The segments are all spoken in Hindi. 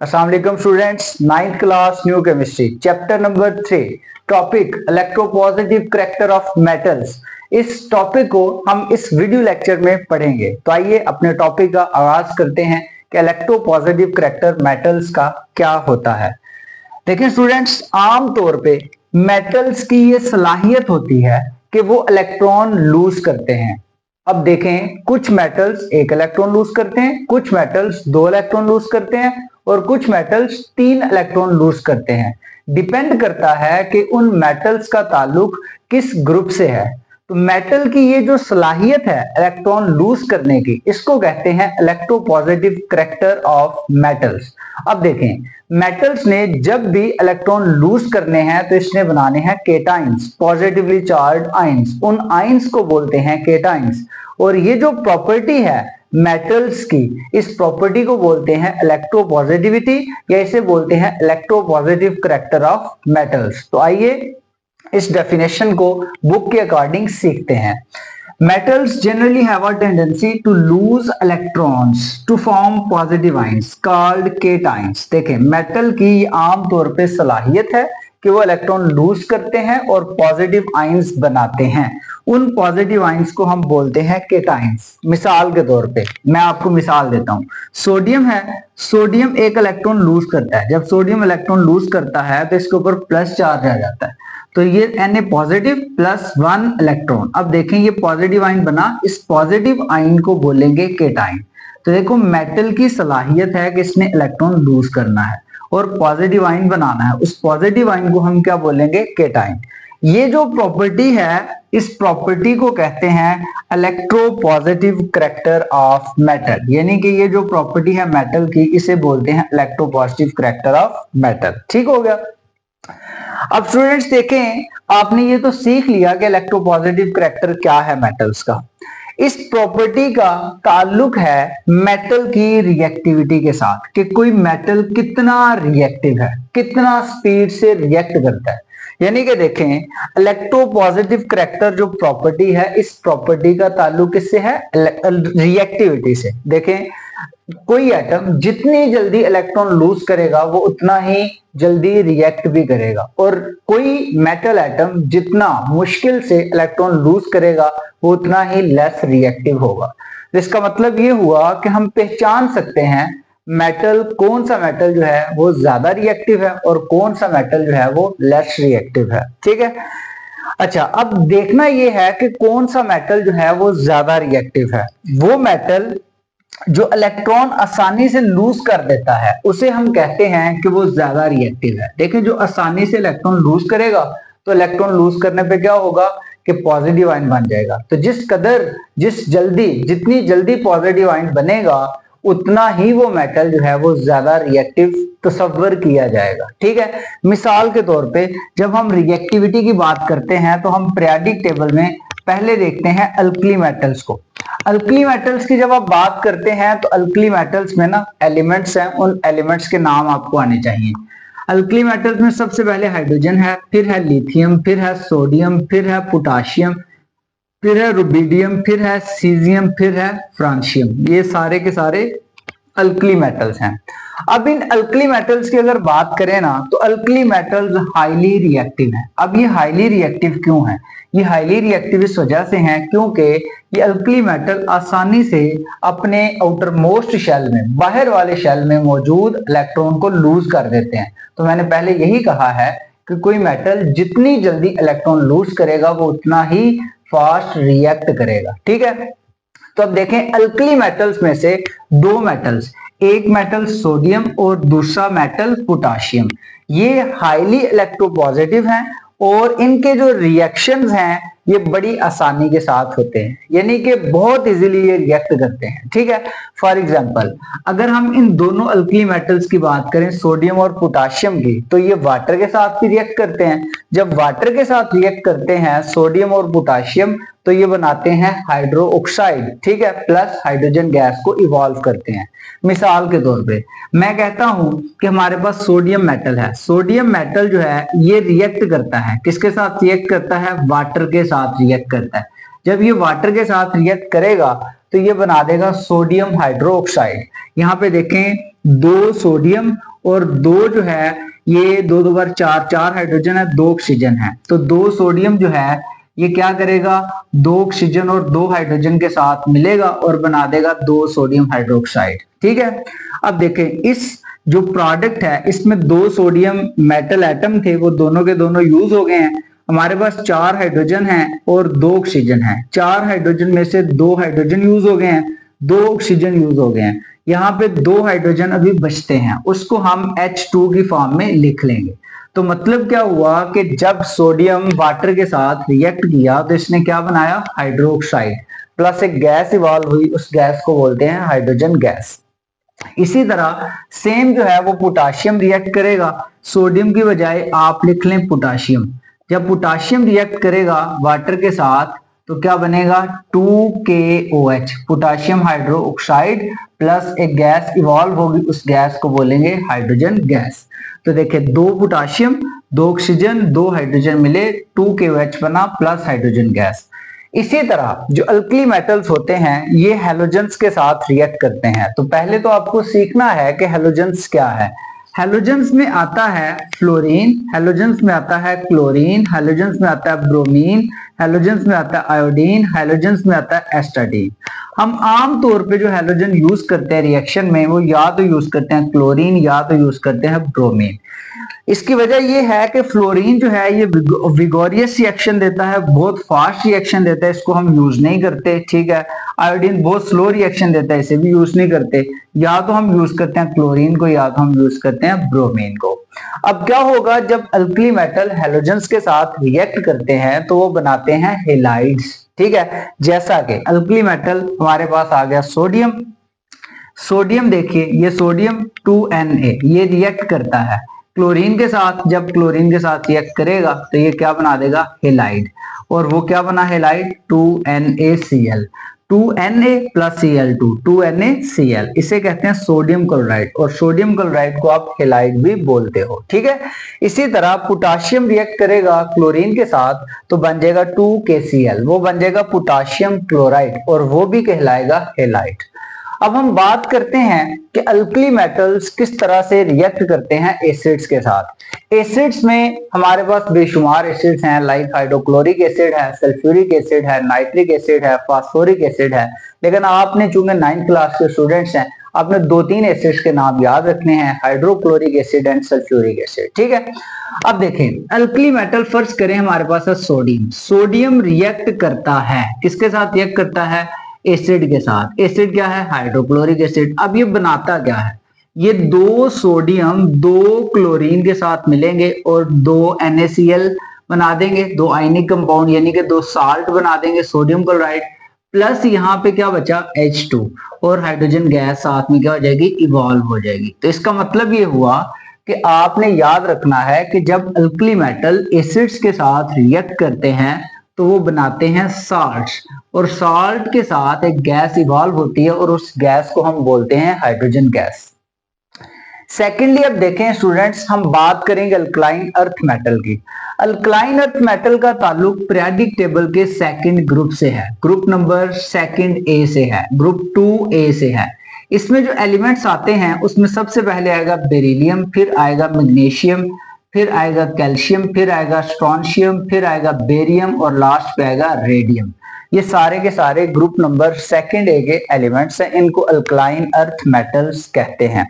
अस्सलाम वालेकुम students, 9th class new chemistry chapter number 3 topic electropositive character of metals. इस टॉपिक को हम इस वीडियो लेक्चर में पढ़ेंगे। तो आइए अपने टॉपिक का आगाज करते हैं कि इलेक्ट्रोपॉजिटिव करैक्टर मेटल्स का क्या होता है। देखिए स्टूडेंट्स, आम तौर पे मेटल्स की ये सलाहियत होती है कि वो इलेक्ट्रॉन लूज करते हैं। अब देखें, कुछ मेटल्स एक इलेक्ट्रॉन लूज करते हैं, कुछ मेटल्स दो इलेक्ट्रॉन लूज करते हैं और कुछ मेटल्स तीन इलेक्ट्रॉन लूज करते हैं। डिपेंड करता है कि उन मेटल्स का ताल्लुक किस ग्रुप से है। तो मेटल की ये जो सलाहियत है इलेक्ट्रॉन लूज करने की, इसको कहते हैं इलेक्ट्रोपॉजिटिव करैक्टर ऑफ मेटल्स। अब देखें, मेटल्स ने जब भी इलेक्ट्रॉन लूज करने हैं तो इसने बनाने हैं केटाइंस, पॉजिटिवली चार्ज आइंस। उन आइंस को बोलते हैं केटाइंस। और ये जो प्रॉपर्टी है मेटल्स की, इस प्रॉपर्टी को बोलते हैं इलेक्ट्रोपॉजिटिविटी, या इसे बोलते हैं इलेक्ट्रोपॉजिटिव करैक्टर ऑफ मेटल्स। तो आइए इस डेफिनेशन को बुक के अकॉर्डिंग सीखते हैं। Metals generally have a tendency to lose electrons to form positive ions called cations। देखें, मेटल की आम तौर पे सलाहियत है कि वो इलेक्ट्रॉन लूज करते हैं और पॉजिटिव आइंस बनाते हैं। उन पॉजिटिव आइंस को हम बोलते हैं केटाइंस। मिसाल के तौर पे मैं आपको मिसाल देता हूं। सोडियम है, सोडियम एक इलेक्ट्रॉन लूज करता है। जब सोडियम इलेक्ट्रॉन लूज करता है तो इसके ऊपर प्लस चार्ज आ जाता है, तो ये Na पॉजिटिव प्लस 1 इलेक्ट्रॉन। अब देखें, ये पॉजिटिव आयन बना, इस पॉजिटिव आयन को बोलेंगे केटाइन। तो देखो, मेटल की सलाहियत है कि इसने इलेक्ट्रॉन लूज करना है और पॉजिटिव आयन बनाना है। उस पॉजिटिव आयन को हम क्या बोलेंगे? केटाइन। ये जो प्रॉपर्टी है, इस प्रॉपर्टी को कहते हैं इलेक्ट्रोपॉजिटिव करैक्टर ऑफ मेटल। यानी कि ये जो प्रॉपर्टी है मेटल की, इसे बोलते हैं इलेक्ट्रोपॉजिटिव करैक्टर ऑफ मेटल। ठीक हो गया। अब स्टूडेंट्स देखें, आपने ये तो सीख लिया कि इलेक्ट्रोपॉजिटिव करैक्टर क्या है मेटल्स का। इस प्रॉपर्टी का ताल्लुक है मेटल की रिएक्टिविटी के साथ, कि कोई मेटल कितना रिएक्टिव है, कितना स्पीड से रिएक्ट करता है। यानी कि देखें, इलेक्ट्रोपॉजिटिव करैक्टर जो प्रॉपर्टी है, इस प्रॉपर्टी का ताल्लुक किससे है? रिएक्टिविटी से। देखें, कोई एटम जितनी जल्दी इलेक्ट्रॉन लूज करेगा वो उतना ही जल्दी रिएक्ट भी करेगा, और कोई मेटल एटम जितना मुश्किल से इलेक्ट्रॉन लूज करेगा वो उतना ही लेस रिएक्टिव होगा। तो इसका मतलब ये हुआ कि हम पहचान सकते हैं मेटल, कौन सा मेटल जो है वो ज्यादा रिएक्टिव है और कौन सा मेटल जो है वो लेस रिएक्टिव है। ठीक है। अच्छा, अब देखना ये है कि कौन सा मेटल जो है वो ज्यादा रिएक्टिव है। वो मेटल जो इलेक्ट्रॉन आसानी से लूज कर देता है उसे हम कहते हैं कि वो ज्यादा रिएक्टिव है। देखिए, जो आसानी से इलेक्ट्रॉन लूज करेगा तो इलेक्ट्रॉन लूज करने पे क्या होगा कि पॉजिटिव आयन बन जाएगा। तो जितनी जल्दी पॉजिटिव आयन बनेगा उतना ही वो मेटल जो है वो ज्यादा रिएक्टिव तस्वर किया जाएगा। ठीक है। मिसाल के तौर पे जब हम रिएक्टिविटी की बात करते हैं तो हम पीरियोडिक टेबल में पहले देखते हैं अल्कली मेटल्स को। अल्कली मेटल्स की जब आप बात करते हैं तो अल्कली मेटल्स में ना एलिमेंट्स हैं, उन एलिमेंट्स के नाम आपको आने चाहिए। अल्कली मेटल्स में सबसे पहले हाइड्रोजन है, फिर है लिथियम, फिर है सोडियम, फिर है पोटाशियम, फिर है रुबिडियम, फिर है सीजियम, फिर है फ्रांशियम। ये सारे के सारे अल्कली मेटल्स हैं। अब इन अल्कली मेटल्स की अगर बात करें ना, तो अल्कली मेटल्स हाईली रिएक्टिव हैं। अब ये हाईली रिएक्टिव क्यों है? ये हाईली रिएक्टिव इस वजह से हैं क्योंकि ये अल्कली मेटल आसानी से अपने आउटर मोस्ट शेल में, बाहर वाले शेल में मौजूद इलेक्ट्रॉन को लूज कर देते हैं। तो मैंने पहले यही कहा है कि कोई मेटल जितनी जल्दी इलेक्ट्रॉन लूज करेगा वो उतना ही फास्ट रिएक्ट करेगा। ठीक है। तो अब देखें, अल्कली मेटल्स में से दो मेटल्स, एक मेटल सोडियम और दूसरा मेटल पोटाशियम, ये हाईली इलेक्ट्रोपॉजिटिव हैं और इनके जो रिएक्शंस हैं ये बड़ी आसानी के साथ होते हैं, यानी कि बहुत इजीली ये रिएक्ट करते हैं। ठीक है। फॉर एग्जांपल, अगर हम इन दोनों अल्कली मेटल्स की बात करें, सोडियम और पोटाशियम की, तो ये वाटर के साथ भी रिएक्ट करते हैं। जब वाटर के साथ रिएक्ट करते हैं सोडियम और पोटाशियम, तो ये बनाते हैं हाइड्रो ऑक्साइड। ठीक है। प्लस हाइड्रोजन गैस को इवॉल्व करते हैं। मिसाल के तौर पे मैं कहता हूं कि हमारे पास सोडियम मेटल है। सोडियम मेटल जो है ये रिएक्ट करता है, किसके साथ रिएक्ट करता है? वाटर के साथ रिएक्ट करता है। जब ये वाटर के साथ रिएक्ट करेगा तो ये बना देगा सोडियम हाइड्रो ऑक्साइड। यहाँ पे देखें, 2 सोडियम और 2 जो है ये 2 2 बार 4, 4 हाइड्रोजन है, 2 ऑक्सीजन है। तो 2 सोडियम जो है ये क्या करेगा, 2 ऑक्सीजन और 2 हाइड्रोजन के साथ मिलेगा और बना देगा 2 सोडियम हाइड्रोक्साइड। ठीक है, अब देखें इस जो प्रोडक्ट है इसमें 2 सोडियम मेटल एटम थे, वो दोनों के दोनों यूज हो गए हैं। हमारे पास 4 हाइड्रोजन है और 2 ऑक्सीजन है। 4 हाइड्रोजन में से 2 हाइड्रोजन यूज हो गए हैं, 2 ऑक्सीजन यूज हो गए हैं। यहाँ पे 2 हाइड्रोजन अभी बचते हैं, उसको हम H2 की फॉर्म में लिख लेंगे। तो मतलब क्या हुआ कि जब सोडियम वाटर के साथ रिएक्ट किया तो इसने क्या बनाया, हाइड्रोक्साइड, प्लस एक गैस इवॉल्व हुई, उस गैस को बोलते हैं हाइड्रोजन गैस। इसी तरह सेम जो है वो पोटाशियम रिएक्ट करेगा, सोडियम की बजाय आप लिख लें पोटाशियम। जब पोटाशियम रिएक्ट करेगा वाटर के साथ तो क्या बनेगा, 2KOH, potassium hydro oxide, plus एक गैस इवॉल्व होगी, उस गैस को बोलेंगे हाइड्रोजन गैस। तो देखिए 2 पोटाशियम, 2 ऑक्सीजन, 2 हाइड्रोजन मिले, 2KOH बना प्लस हाइड्रोजन गैस। इसी तरह जो अल्कली मेटल्स होते हैं ये हैलोजेंस के साथ रिएक्ट करते हैं। तो पहले तो आपको सीखना है कि हैलोजेंस क्या है। हैलोजेंस में आता है फ्लोरीन, हैलोजेंस में आता है क्लोरीन, हैलोजेंस में आता है ब्रोमीन, हैलोजेंस में आता है आयोडीन, हैलोजेंस में आता है एस्टाडीन। हम आम तौर पे जो हैलोजन यूज करते हैं रिएक्शन में वो या तो यूज करते हैं क्लोरीन या तो यूज करते हैं ब्रोमीन। इसकी वजह यह है कि फ्लोरीन जो है ये विगोरियस रिएक्शन देता है, बहुत फास्ट रिएक्शन देता है, इसको हम यूज नहीं करते। ठीक है, आयोडीन बहुत स्लो रिएक्शन देता है, इसे भी यूज नहीं करते। या तो हम यूज करते हैं क्लोरीन को या तो हम यूज करते हैं ब्रोमीन को। अब क्या होगा, जब अल्कली मेटल हैलोजेंस के साथ रिएक्ट करते हैं तो वो बनाते हैं हेलाइड्स। ठीक है, जैसा कि अल्कली मेटल हमारे पास आ गया सोडियम। सोडियम देखिए ये सोडियम 2Na ये रिएक्ट करता है क्लोरीन के साथ, जब क्लोरीन के साथ रिएक्ट करेगा तो ये क्या बना देगा, हेलाइड। और वो क्या बना halide, 2NaCl, 2Na plus Cl2, 2NaCl, इसे कहते हैं सोडियम क्लोराइड। और सोडियम क्लोराइड को आप हेलाइड भी बोलते हो। ठीक है, इसी तरह पोटाशियम रिएक्ट करेगा क्लोरीन के साथ तो बन जाएगा 2KCl, वो बन जाएगा पोटाशियम क्लोराइड और वो भी कहलाएगा हेलाइड। अब हम बात करते हैं कि अल्कली मेटल्स किस तरह से रिएक्ट करते हैं एसिड्स के साथ। एसिड्स में हमारे पास बेशुमार एसिड्स हैं, लाइक हाइड्रोक्लोरिक एसिड है, सल्फ्यूरिक एसिड है, नाइट्रिक एसिड है, फास्फोरिक एसिड है। लेकिन आपने चूंकि 9th क्लास के स्टूडेंट्स हैं, आपने 2-3 एसिड्स के नाम याद रखने हैं, hydrochloric acid and sulphuric acid. ठीक है, अब देखें अल्कली मेटल फर्स्ट करें, हमारे पास है सोडियम। सोडियम रिएक्ट करता है, किसके साथ रिएक्ट करता है, एसिड के साथ। एसिड क्या है, हाइड्रोक्लोरिक एसिड। अब ये बनाता क्या है, ये 2 सोडियम 2 क्लोरीन के साथ मिलेंगे और 2 NaCl बना देंगे, 2 आयनिक कंपाउंड यानी कि 2 साल्ट बना देंगे, सोडियम क्लोराइड। प्लस यहाँ पे क्या बचा, H2 और हाइड्रोजन गैस साथ में क्या हो जाएगी, इवॉल्व हो जाएगी। तो इसका मतलब ये हुआ कि आपने याद रखना है कि जब अल्कली मेटल एसिड्स के साथ रिएक्ट करते हैं तो वो बनाते हैं साल्ट्स, और साल्ट के साथ एक गैस इवॉल्व होती है और उस गैस को हम बोलते हैं हाइड्रोजन गैस। सेकेंडली अब देखें स्टूडेंट्स, हम बात करेंगे अल्कलाइन अर्थ मेटल की। अल्कलाइन अर्थ मेटल का ताल्लुक पीरियोडिक टेबल के सेकंड ग्रुप से है, ग्रुप नंबर 2A से है, ग्रुप 2A से है। इसमें जो एलिमेंट्स आते हैं उसमें सबसे पहले आएगा बेरिलियम, फिर आएगा मैग्नीशियम, फिर आएगा कैल्शियम, फिर आएगा स्ट्रोंशियम, फिर आएगा बेरियम और लास्ट पे आएगा रेडियम। ये सारे के सारे ग्रुप नंबर 2A के एलिमेंट्स हैं, इनको अल्कलाइन अर्थ मेटल्स कहते हैं।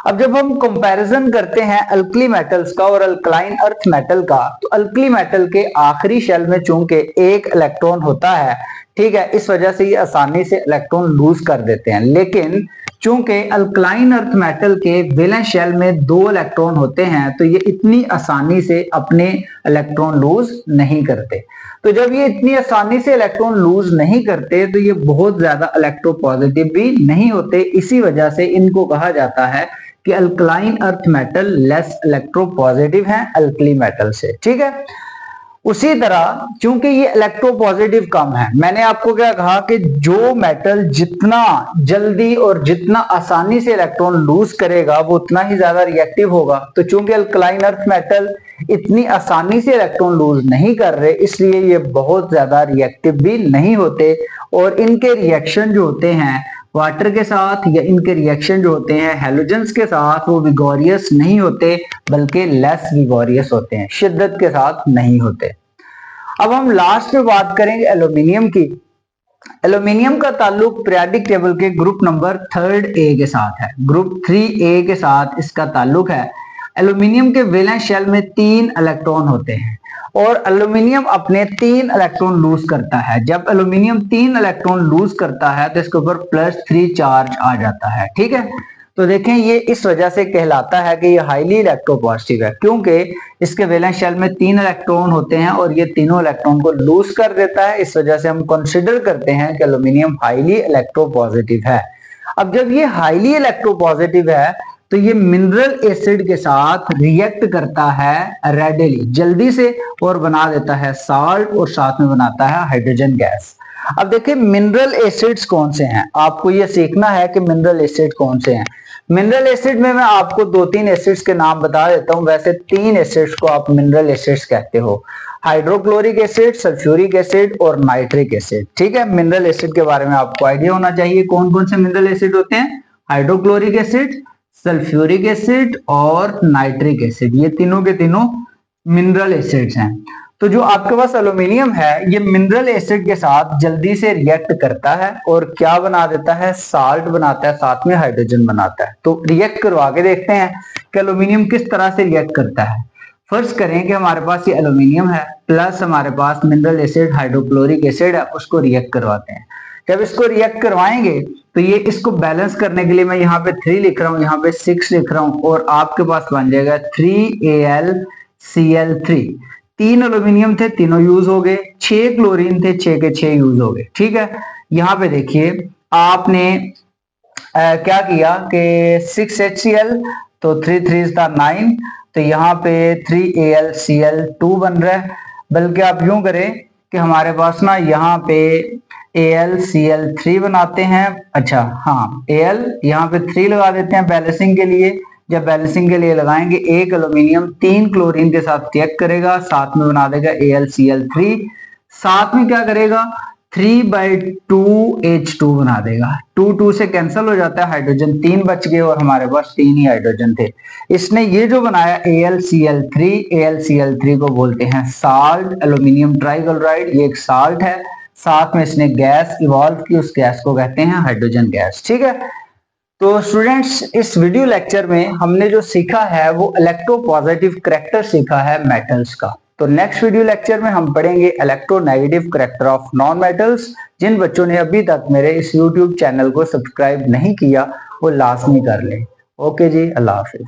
अब जब हम कंपैरिजन करते हैं अल्कली मेटल्स का और अल्कलाइन अर्थ मेटल का, तो अल्कली मेटल के आखिरी शेल में चूंकि एक इलेक्ट्रॉन होता है, ठीक है, इस वजह से ये आसानी से इलेक्ट्रॉन लूज कर देते हैं। लेकिन चूंकि अल्कलाइन अर्थ मेटल के वैलेंस शेल में 2 इलेक्ट्रॉन होते हैं तो ये इतनी आसानी से अपने इलेक्ट्रॉन लूज नहीं करते। तो जब ये इतनी आसानी से इलेक्ट्रॉन लूज नहीं करते तो ये बहुत ज्यादा इलेक्ट्रोपॉजिटिव भी नहीं होते। इसी वजह से इनको कहा जाता है कि alkaline earth metal less electropositive हैं अल्कली मेटल से। ठीक है, उसी तरह चूंकि ये इलेक्ट्रोपॉजिटिव कम है, मैंने आपको क्या कहा कि जो मेटल जितना जल्दी और जितना आसानी से इलेक्ट्रॉन लूज करेगा वो उतना ही ज्यादा रिएक्टिव होगा। तो चूंकि अल्कलाइन अर्थ मेटल इतनी आसानी से इलेक्ट्रॉन लूज नहीं कर रहे, इसलिए ये बहुत ज्यादा रिएक्टिव भी नहीं होते और इनके रिएक्शन जो होते हैं वाटर के साथ या इनके रिएक्शन जो होते हैं हैलोजेंस के साथ वो विगोरियस नहीं होते, बल्कि लेस विगोरियस होते हैं, शिद्दत के साथ नहीं होते। अब हम लास्ट में बात करेंगे एल्यूमिनियम की। एल्यूमिनियम का ताल्लुक पीरियोडिक टेबल के ग्रुप नंबर 3 ए के साथ है, ग्रुप 3 ए के साथ इसका ताल्लुक है। एल्यूमिनियम के वैलेंस शेल में 3 इलेक्ट्रॉन होते हैं और एल्यूमिनियम अपने 3 इलेक्ट्रॉन लूज करता है। जब एल्यूमिनियम 3 इलेक्ट्रॉन लूज करता है तो इसके ऊपर +3 चार्ज आ जाता है, ठीक है। तो देखें ये इस वजह से कहलाता है कि ये हाईली इलेक्ट्रोपॉजिटिव है, क्योंकि इसके वैलेंस शेल में 3 इलेक्ट्रॉन होते हैं और ये तीनों इलेक्ट्रॉन को लूज कर देता है। इस वजह से हम कंसिडर करते हैं कि एल्यूमिनियम हाईली इलेक्ट्रोपॉजिटिव है। अब जब ये हाईली इलेक्ट्रोपॉजिटिव है तो ये मिनरल एसिड के साथ रिएक्ट करता है रेडिली, जल्दी से, और बना देता है साल्ट और साथ में बनाता है हाइड्रोजन गैस। अब देखिए मिनरल एसिड्स कौन से हैं, आपको ये सीखना है कि मिनरल एसिड कौन से हैं। मिनरल एसिड में मैं आपको 2-3 एसिड्स के नाम बता देता हूं, वैसे 3 एसिड्स को आप मिनरल एसिड्स कहते हो, हाइड्रोक्लोरिक एसिड, सल्फ्यूरिक एसिड और नाइट्रिक एसिड, ठीक है। मिनरल एसिड के बारे में आपको आइडिया होना चाहिए कौन कौन से मिनरल एसिड होते हैं, हाइड्रोक्लोरिक एसिड, सल्फ्यूरिक एसिड और नाइट्रिक एसिड, ये तीनों के तीनों मिनरल एसिड्स हैं। तो जो आपके पास एल्यूमिनियम है ये मिनरल एसिड के साथ जल्दी से रिएक्ट करता है और क्या बना देता है, साल्ट बनाता है, साथ में हाइड्रोजन बनाता है। तो रिएक्ट करवा के देखते हैं कि एल्यूमिनियम किस तरह से रिएक्ट करता है। फर्स्ट करें कि हमारे पास ये एल्यूमिनियम है प्लस हमारे पास मिनरल एसिड हाइड्रोक्लोरिक एसिड है, उसको रिएक्ट करवाते हैं। जब इसको रिएक्ट करवाएंगे तो ये इसको बैलेंस करने के लिए मैं यहाँ पे 3 लिख रहा हूँ, यहाँ पे 6 लिख रहा हूँ और आपके पास बन जाएगा 3AlCl3। 3 एल्यूमिनियम थे, तीनों यूज हो गए, 6 क्लोरीन थे, 6 के 6 यूज हो गए, ठीक है। यहाँ पे देखिए आपने क्या किया कि 6HCl, तो 3 3 9, तो यहाँ पे 3AlCl2 बन रहा है। बल्कि आप यूं करें कि हमारे पास ना यहाँ पे AlCl3 बनाते हैं, अच्छा हाँ Al यहाँ पे 3 लगा देते हैं बैलेंसिंग के लिए। जब बैलेंसिंग के लिए लगाएंगे, एक एल्यूमिनियम 3 क्लोरीन के साथ रिएक्ट करेगा, साथ में बना देगा AlCl3, साथ में क्या करेगा 3/2H2 बना देगा। 2 से कैंसिल हो जाता है, हाइड्रोजन 3 बच गए और हमारे पास 3 ही हाइड्रोजन थे। इसने ये जो बनाया AlCl3 को बोलते हैं साल्ट, एल्यूमिनियम ट्राइक्लोराइड, ये एक साल्ट है। साथ में इसने गैस इवॉल्व की, उस गैस को कहते हैं हाइड्रोजन गैस, ठीक है। तो स्टूडेंट्स इस वीडियो लेक्चर में हमने जो सीखा है वो इलेक्ट्रोपॉजिटिव करैक्टर सीखा है मेटल्स का। तो नेक्स्ट वीडियो लेक्चर में हम पढ़ेंगे electronegative character of non metals. जिन बच्चों ने अभी तक मेरे इस यूट्यूब चैनल को सब्सक्राइब नहीं किया वो लाजमी कर लें। ओके जी, अल्लाह हाफिज।